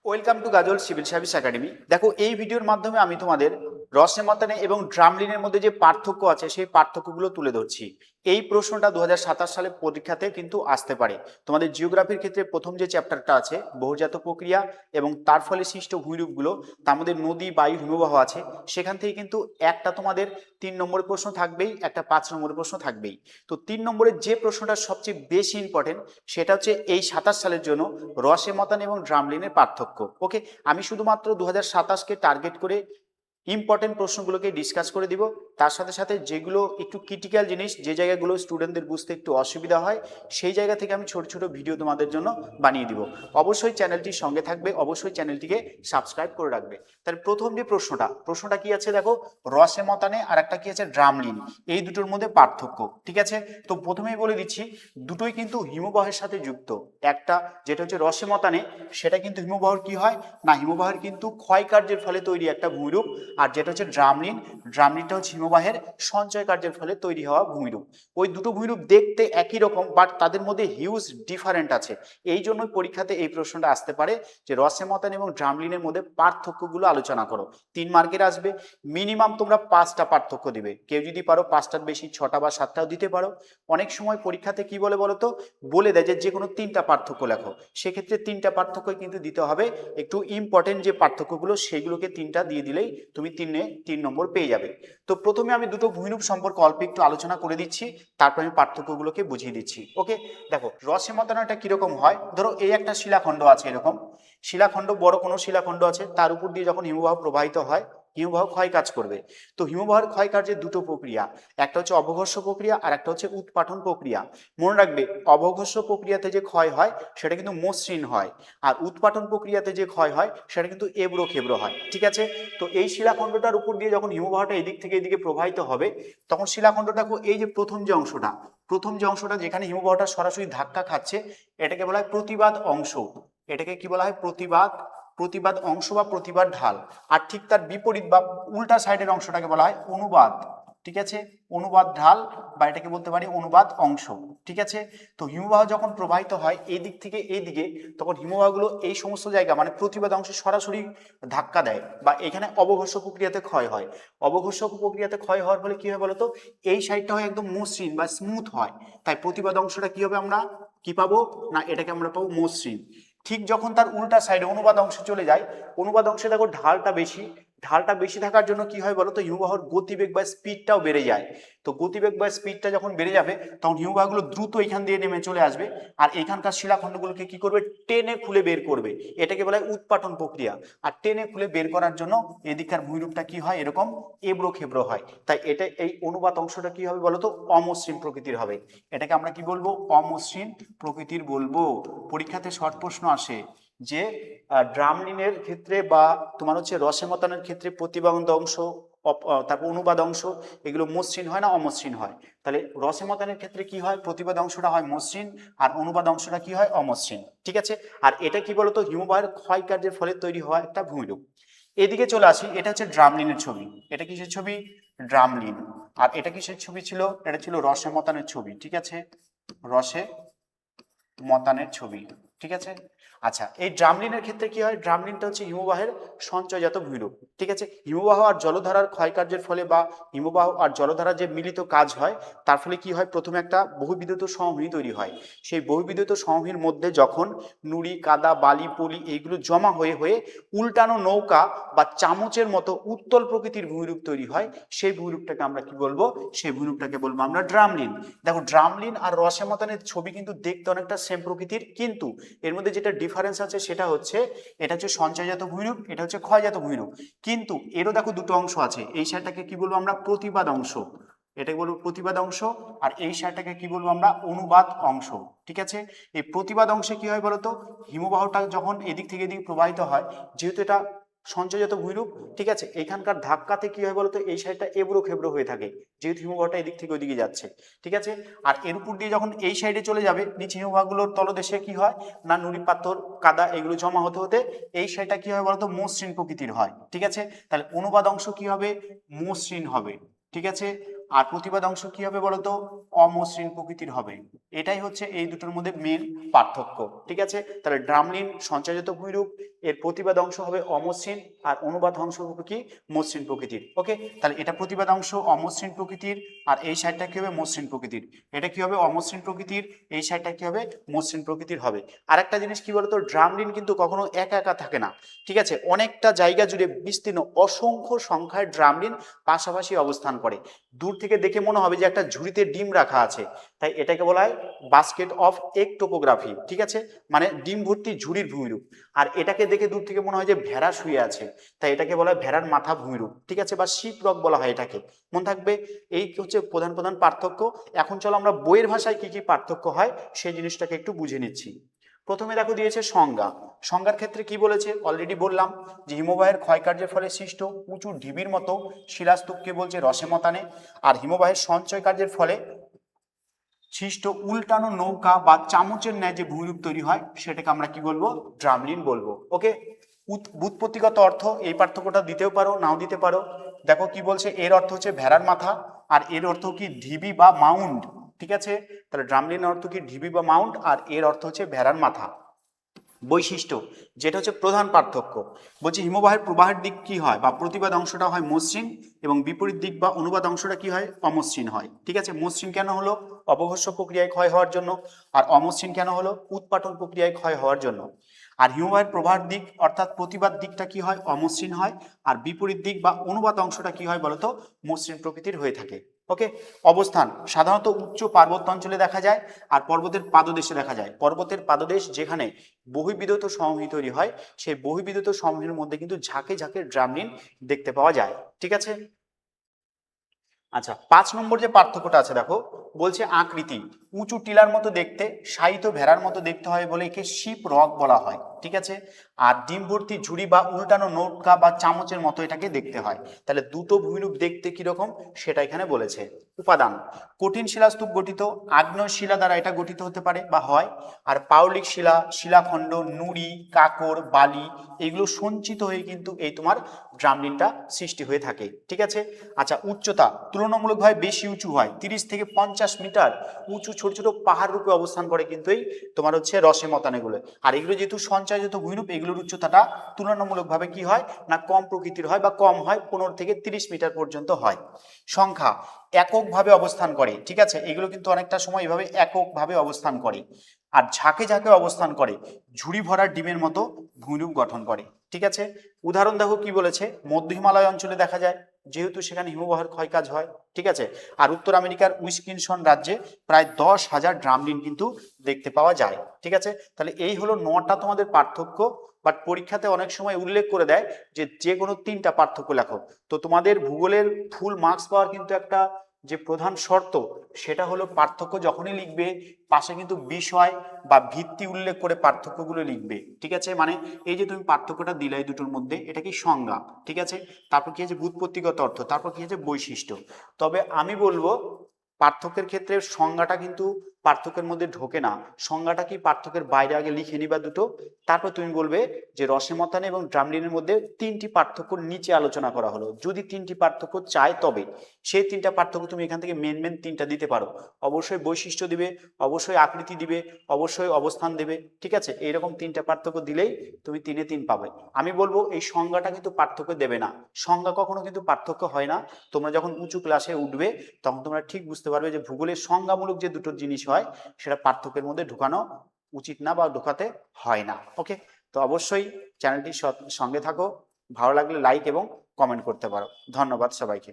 Welcome to Ghazal civil service academy. দেখো, এই ভিডিওর মাধ্যমে আমি তোমাদের রসেমাতানে এবং ড্রামলিনের মধ্যে যে পার্থক্য আছে সেই পার্থক্যগুলো তুলে ধরছি। এই প্রশ্নটা 2027 সালে পরীক্ষাতে কিন্তু আসতে পারে। তোমাদের জিওগ্রাফির ক্ষেত্রে প্রথম যে চ্যাপ্টারটা আছে বহুজাত প্রক্রিয়া এবং তার ফলে সৃষ্ট ভূমিরূপগুলো, তার মধ্যে নদী, বায়ু, হিমবাহ আছে। সেখান থেকে কিন্তু একটা তোমাদের 3 নম্বরের প্রশ্ন থাকবেই, একটা 5 নম্বরের প্রশ্ন থাকবেই। তো 3 নম্বরের যে প্রশ্নটা সবচেয়ে বেশি ইম্পর্টেন্ট সেটা হচ্ছে এই 27 সালের জন্য রসেমাতান এবং ড্রামলিনের পার্থক্য। ওকে, আমি শুধুমাত্র 2027কে টার্গেট করে ইম্পর্টেন্ট প্রশ্নগুলোকে ডিসকাস করে দিব। তার সাথে সাথে যেগুলো একটু ক্রিটিক্যাল জিনিস, যে জায়গাগুলো স্টুডেন্টদের বুঝতে একটু অসুবিধা হয়, সেই জায়গা থেকে আমি ছোট ছোট ভিডিও তোমাদের জন্য বানিয়ে দিব। অবশ্যই চ্যানেলটির সঙ্গে থাকবে, অবশ্যই চ্যানেলটিকে সাবস্ক্রাইব করে রাখবে। তাহলে প্রথম যে প্রশ্নটা কি আছে দেখো, রসেমাতানে আর একটা কি আছে, ড্রামলিন, এই দুটোর মধ্যে পার্থক্য। ঠিক আছে, তো প্রথমেই বলে দিচ্ছি দুটোই কিন্তু হিমবাহের সাথে যুক্ত। একটা যেটা হচ্ছে রসেমাতানে, সেটা কিন্তু হিমবাহের কি হয় না, হিমবাহের কিন্তু ক্ষয় কার্যের ফলে তৈরি একটা ভূমিরূপ। আর যেটা হচ্ছে ড্রামলিনটা হচ্ছে হিমবাহের সঞ্চয় কার্যের ফলে তৈরি হওয়া ভূমিরূপ। ওই দুটো ভূমিরূপ দেখতে একই রকম, বাট তাদের মধ্যে হিউজ ডিফারেন্ট আছে। এই জন্যই পরীক্ষাতে এই প্রশ্নটা আসতে পারে যে রসেমাতান এবং ড্রামলিনের মধ্যে পার্থক্যগুলো আলোচনা করো। 3 মার্কের আসবে। মিনিমাম তোমরা 5টা পার্থক্য দিবে, কেউ যদি পারো 5টার বেশি 6টা বা 7টাও দিতে পারো। অনেক সময় পরীক্ষাতে কি বলে বলো তো, বলে দেয় যে কোনো 3টা পার্থক্য লেখো। সেক্ষেত্রে 3টা পার্থক্যই কিন্তু দিতে হবে। একটু ইম্পর্টেন্ট যে পার্থক্যগুলো সেগুলোকে 3টা দিয়ে দিলেই তুমি 3 নম্বর পেয়ে যাবে। তো প্রথমে আমি দুটো ভূমিরূপ সম্পর্কে অল্প একটু আলোচনা করে দিচ্ছি, তারপর আমি পার্থক্যগুলোকে বুঝিয়ে দিচ্ছি। ওকে, দেখো রসেমাতানাটা কিরকম হয়, ধরো এই একটা শিলাখণ্ড আছে, এরকম শিলাখণ্ড, বড় কোনো শিলাখণ্ড আছে, তার উপর দিয়ে যখন হিমবাহ প্রবাহিত হয়, হিমবাহ ক্ষয় কাজ করবে। তো হিমবাহের ক্ষয় কার্যের দুটো প্রক্রিয়া, একটা হচ্ছে অবঘর্ষ প্রক্রিয়া আর একটা হচ্ছে উৎপাটন প্রক্রিয়া। মনে রাখবে, অবঘর্ষ প্রক্রিয়াতে যে ক্ষয় হয় সেটা কিন্তু মসৃণ হয়, আর উৎপাটন প্রক্রিয়াতে যে ক্ষয় হয় সেটা কিন্তু এবড়ো খেবড়ো হয়। ঠিক আছে, তো এই শিলাখণ্ডটার উপর দিয়ে যখন হিমবাহটা এদিক থেকে এদিকে প্রবাহিত হবে, তখন শিলাখণ্ডটা এই যে প্রথম যে অংশটা যেখানে হিমবাহটা সরাসরি ধাক্কা খাচ্ছে, এটাকে বলা হয় প্রতিবাদ অংশ। এটাকে কি বলা হয়, প্রতিবাদ অংশ বা প্রতিবাদ ঢাল। আর ঠিক তার বিপরীত বা উল্টা সাইডের অংশটাকে বলা হয় অনুবাদ। ঠিক আছে, অনুবাদ ঢাল বা এটাকে বলতে পারি অনুবাদ অংশ। ঠিক আছে, তো হিমবাহ যখন প্রবাহিত হয় এই দিক থেকে এই দিকে, তখন হিমবাহগুলো এই সমস্ত জায়গা মানে প্রতিবাদ অংশে সরাসরি ধাক্কা দেয়, বা এখানে অবঘর্ষ প্রক্রিয়াতে ক্ষয় হয়। অবঘর্ষ প্রক্রিয়াতে ক্ষয় হওয়ার ফলে কি হয় বলতো, এই সাইডটা হয় একদম মসৃণ বা স্মুথ হয়। তাই প্রতিবাদ অংশটা কি হবে, আমরা কি পাবো না, এটাকে আমরা পাবো মসৃণ। ঠিক যখন তার উল্টা সাইডে অনুবাদ অংশে চলে যায়, অনুবাদ অংশে দেখো ঢালটা বেশি থাকার জন্য কি হয় বলতো, হিমবাহর গতিবেগ বা স্পিডটাও বেড়ে যায়। তো গতিবেগ বা স্পিডটা যখন বেড়ে যাবে, তখন হিমবাহগুলো দ্রুত এখান দিয়ে নেমে চলে আসবে, আর এখানকার শিলাখণ্ডগুলোকে কি করবে, টেনে খুলে বের করবে। এটাকে বলা হয় উৎপাটন প্রক্রিয়া। আর টেনে খুলে বের করার জন্য এদিককার ভূমিরূপটা কি হয়, এরকম এবড়ো খেবড়ো হয়। তাই এই অনুবাদ অংশটা কি হবে বলতো, অমসৃণ প্রকৃতির হবে। এটাকে আমরা কি বলবো, অমসৃণ প্রকৃতির বলবো। পরীক্ষাতে শর্ট প্রশ্ন আসে যে ড্রামলিনের ক্ষেত্রে বা তোমার হচ্ছে রসেমাতানের ক্ষেত্রে প্রতিবাদ অংশ, তারপর অনুবাদ অংশ, এগুলো মসৃণ হয় না অমসৃণ হয়। তাহলে রসেমাতানের ক্ষেত্রে কি হয়, প্রতিবাদ অংশটা হয় মসৃণ আর অনুবাদ অংশটা কি হয়, অমসৃণ। ঠিক আছে, আর এটা কি বলতো, হিমবাহের ক্ষয় কার্যের ফলে তৈরি হওয়া একটা ভূমিরূপ। এদিকে চলে আসি, এটা হচ্ছে ড্রামলিনের ছবি। এটা কিসের ছবি, ড্রামলিন। আর এটা কিসের ছবি ছিল, এটা ছিল রসেমাতানের ছবি। ঠিক আছে, রসেমাতানের ছবি। ঠিক আছে, আচ্ছা এই ড্রামলিনের ক্ষেত্রে কি হয়, ড্রামলিনটা হচ্ছে হিমবাহের সঞ্চয়জাত ভূমিরূপ। ঠিক আছে, হিমবাহ আর জলধারার ক্ষয়কার্যের ফলে বা হিমবাহ আর জলধারার যে মিলিত কাজ হয়, তার ফলে কি হয়, প্রথমে একটা বহুবিধৃত সমভূমি তৈরি হয়। সেই বহুবিধৃত সমভূমির মধ্যে যখন নুড়ি, কাদা, বালি, পলি এইগুলো জমা হয়ে হয়ে উল্টানো নৌকা বা চামচের মতো উত্তল প্রকৃতির ভূমিরূপ তৈরি হয়, সেই ভূমিরূপটাকে আমরা কি বলবো, সেই ভূমিরূপটাকে বলবো আমরা ড্রামলিন। দেখো, ড্রামলিন আর রসেমাতানের ছবি কিন্তু দেখতে অনেকটা সেম প্রকৃতির, কিন্তু এর মধ্যে যেটা ডিফারেন্স আছে সেটা হচ্ছে, এটা হচ্ছে সঞ্চয়জাত ভূমিরূপ, এটা হচ্ছে ক্ষয়জাত ভূমিরূপ। কিন্তু এরও দেখো দুটো অংশ আছে, এই সাইডটাকে কি বলবো আমরা, প্রতিবাদ অংশ। এটাকে বলবো প্রতিবাদ অংশ, আর এই সাইডটাকে কি বলবো আমরা, অনুবাদ অংশ। ঠিক আছে, এই প্রতিবাদ অংশে কি হয় বলতো, হিমবাহটা যখন এদিক থেকে এদিক প্রবাহিত হয়, যেহেতু এটা সঞ্চয়জাত ভূমিরূপ, ঠিক আছে, এখানকার ধাক্কাতে কি হয় বলতো, এই সাইডটা এবড়ো খেবড়ো হয়ে থাকে, যেহেতু হিমবাহটা এদিক থেকে ওইদিকে যাচ্ছে। ঠিক আছে, আর এর উপর দিয়ে যখন এই সাইডে চলে যাবে, নিচে হিমবাহগুলোর তলদেশে কি হয় না, নুড়ি, পাথর, কাদা এগুলো জমা হতে হতে এই সাইডটা কি হয় বলতো, মসৃণ প্রকৃতির হয়। ঠিক আছে, তাহলে অনুবাদ অংশ কি হবে, মসৃণ হবে। ঠিক আছে, আর প্রতিবাদ অংশ কি হবে বলতো, অমসৃণ প্রকৃতির হবে। এটাই হচ্ছে এই দুটোর মধ্যে মেন পার্থক্য, ঠিক আছে। তাহলে ড্রামলিন সঞ্চয়জাত ভূমিরূপ, এর প্রতিবাদ অংশ হবে অমসৃণ, আর অনুবাদ অংশ হবে কি মসৃণ প্রকৃতির। ওকে, তাহলে এটা প্রতিবাদ অংশ অমসৃণ প্রকৃতির, আর এই সাইডটা কি হবে মসৃণ প্রকৃতির। এটা কি হবে অমসৃণ প্রকৃতির, এই সাইডটা কি হবে মসৃণ প্রকৃতির হবে। আর একটা জিনিস কি বলতো, ড্রামলিন কিন্তু কখনো একা একা থাকে না, ঠিক আছে। অনেকটা জায়গা জুড়ে বিস্তীর্ণ অসংখ্য সংখ্যায় ড্রামলিন পাশাপাশি অবস্থান করে। দূর থেকে দেখে মনে হবে যে একটা ঝুড়িতে ডিম রাখা আছে, তাই এটাকে বলা হয় বাস্কেট অফ এগ টোপোগ্রাফি, ঠিক আছে, মানে ডিম ভর্তি ঝুড়ির ভূমিরূপ। আর এটাকে দেখে দূর থেকে মনে হয় যে ভেড়া শুয়ে আছে, তাই এটাকে বলা হয় ভেড়ার মাথা ভূমিরূপ, ঠিক আছে, বা শিপ রক বলা হয় এটাকে। মনে থাকবে, এই হচ্ছে প্রধান প্রধান পার্থক্য। এখন চলো আমরা বইয়ের ভাষায় কি কি পার্থক্য হয় সেই জিনিসটাকে একটু বুঝে নিচ্ছি। প্রথমে দেখো দিয়েছে সংজ্ঞা। সংজ্ঞার ক্ষেত্রে কি বলেছে অলরেডি বললাম, যে হিমবাহের ক্ষয়কার্যের ফলে সৃষ্ট উঁচু ঢিবির মতো শিলাস্তূপকে বলছে রসেমতানে। আর হিমবাহের সঞ্চয় কার্যের ফলে সৃষ্ট উল্টানো নৌকা বা চামচের ন্যায় যে ভূমিরূপ তৈরি হয় সেটাকে আমরা কি বলবো, ড্রামলিন বলবো। ওকে, ব্যুৎপত্তিগত অর্থ এই পার্থক্যটা দিতেও পারো নাও দিতে পারো। দেখো কি বলছে, এর অর্থ হচ্ছে ভেড়ার মাথা, আর এর অর্থ কি ঢিবি বা মাউন্ট, ঠিক আছে। তাহলে ড্রামলিনের অর্থ কি ঢিবি বা মাউন্ট, আর এর অর্থ হচ্ছে ভেড়ার মাথা। বৈশিষ্ট্য যেটা হচ্ছে প্রধান পার্থক্য, বলছি হিমবাহের প্রবাহের দিক কি হয় বা প্রতিবাদ অংশটা হয় মসৃণ, এবং বিপরীত দিক বা অনুবাদ অংশটা কি হয় অমসৃণ হয়, ঠিক আছে। মসৃণ কেন হলো, অবঘর্ষ প্রক্রিয়ায় ক্ষয় হওয়ার জন্য, আর অমসৃণ কেন হলো, উৎপাটন প্রক্রিয়ায় ক্ষয় হওয়ার জন্য। আর হিমবাহের প্রবাহের দিক অর্থাৎ প্রতিবাদ দিকটা কি হয় অমসৃণ হয়, আর বিপরীত দিক বা অনুবাদ অংশটা কি হয় বলতো মসৃণ প্রকৃতির হয়ে থাকে। ওকে, অবস্থান সাধারণত উচ্চ পার্বত্য অঞ্চলে দেখা যায়, আর পর্বতের পাদদেশে দেখা যায়। পর্বতের পাদদেশ যেখানে বহির্বিধৌত সমভূমি তৈরি হয়, সেই বহির্বিধৌত সমভূমির মধ্যে কিন্তু ঝাঁকে ঝাঁকে ড্রামলিন দেখতে পাওয়া যায়, ঠিক আছে। আচ্ছা, 5 নম্বর যে পার্থক্যটা আছে দেখো, বলছে আকৃতি। উঁচু টিলার মতো দেখতে, শায়িত ভেড়ার মতো দেখতে হয় বলে একে শিপ রক বলা হয়, ঠিক আছে। আর ডিম ভর্তি ঝুড়ি বা উল্টানো নৌকা বা চামচের মতো এটাকে দেখতে হয়। তাহলে দুটো ভূমিরূপ দেখতে কিরকম সেটা এখানে বলেছে। উপাদান, কঠিন শিলাস্তূপ গঠিত, আগ্নেয় শিলা দ্বারা এটা গঠিত হতে পারে বা হয়। আর পাললিক শিলা, শিলাখণ্ড, নুড়ি, কাকর, বালি, এগুলো সঞ্চিত হয়ে কিন্তু এই তোমার ড্রামলিনটা সৃষ্টি হয়ে থাকে, ঠিক আছে। আচ্ছা, উচ্চতা তুলনামূলকভাবে বেশি উঁচু হয়, 30 থেকে 50 মিটার উঁচু ছোট ছোট পাহাড় রূপে অবস্থান করে কিন্তু এই তোমার হচ্ছে রসে মতানেগুলো। আর এগুলো যেহেতু সঞ্চয়জাত ভূমিরূপ, এগুলোর উচ্চতাটা তুলনামূলকভাবে কি হয় না কম প্রকৃতির হয় বা কম হয়, 15 থেকে 30 মিটার পর্যন্ত হয়। সংখ্যা এককভাবে অবস্থান করে, ঠিক আছে, এগুলো কিন্তু অনেকটা সময় এভাবে এককভাবে অবস্থান করে। আর ঝাঁকে ঝাঁকে অবস্থান করে, ঝুড়ি ভরা ডিমের মতো ভূমিরূপ গঠন করে, ঠিক আছে। উদাহরণ দেখো কি বলেছে, মধ্য হিমালয় অঞ্চলে দেখা যায় যেহেতু সেখানে হিমবাহের ক্ষয়কাজ হয়, ঠিক আছে। আর উত্তর আমেরিকার উইসকনসিন রাজ্যে প্রায় 10,000 ড্রামলিন কিন্তু দেখতে পাওয়া যায়, ঠিক আছে। তাহলে এই হলো 9টা তোমাদের পার্থক্য। বাট পরীক্ষাতে অনেক সময় উল্লেখ করে দেয় যে যে কোনো 3টা পার্থক্য লেখো। তো তোমাদের ভূগোলের ফুল মার্কস পাওয়ার কিন্তু একটা যে প্রধান শর্ত, সেটা হলো পার্থক্য যখনই লিখবে পাশে কিন্তু বিষয় বা ভিত্তি উল্লেখ করে পার্থক্যগুলো লিখবে, ঠিক আছে। মানে এই যে তুমি পার্থক্যটা দিলে এই দুটোর মধ্যে, এটা কি সংজ্ঞা, ঠিক আছে, তারপর কি আছে ব্যুৎপত্তিগত অর্থ, তারপর কি আছে বৈশিষ্ট্য। তবে আমি বলবো পার্থক্যের ক্ষেত্রে সংজ্ঞাটা কিন্তু পার্থক্যের মধ্যে ঢোকে না। সংজ্ঞাটা কি পার্থক্যের বাইরে আগে লিখে নিবা দুটো, তারপর তুমি বলবে যে রসেমতানে এবং ড্রামলিনের মধ্যে 3টি পার্থক্য নিচে আলোচনা করা হলো। যদি 3টি পার্থক্য চাই তবে সেই 3টা পার্থক্য তুমি এখান থেকে মেন 3টা দিতে পারো। অবশ্যই বৈশিষ্ট্য দিবে, অবশ্যই আকৃতি দিবে, অবশ্যই অবস্থান দেবে, ঠিক আছে। এইরকম 3টা পার্থক্য দিলেই তুমি 3-এ 3 পাবে। আমি বলবো এই সংজ্ঞাটা কিন্তু পার্থক্য দেবে না, সংজ্ঞা কখনো কিন্তু পার্থক্য হয় না। তোমরা যখন উঁচু ক্লাসে উঠবে তখন তোমরা ঠিক বুঝতে পারবে যে ভূগোলের সংজ্ঞামূলক যে দুটো জিনিস হয় সেটা পার্থক্যের মধ্যে ঢুকানো উচিত না বা ঢুকাতে হয় না। ওকে, তো অবশ্যই চ্যানেলটির সঙ্গে থাকো, ভালো লাগলে লাইক এবং কমেন্ট করতে পারো। ধন্যবাদ সবাইকে।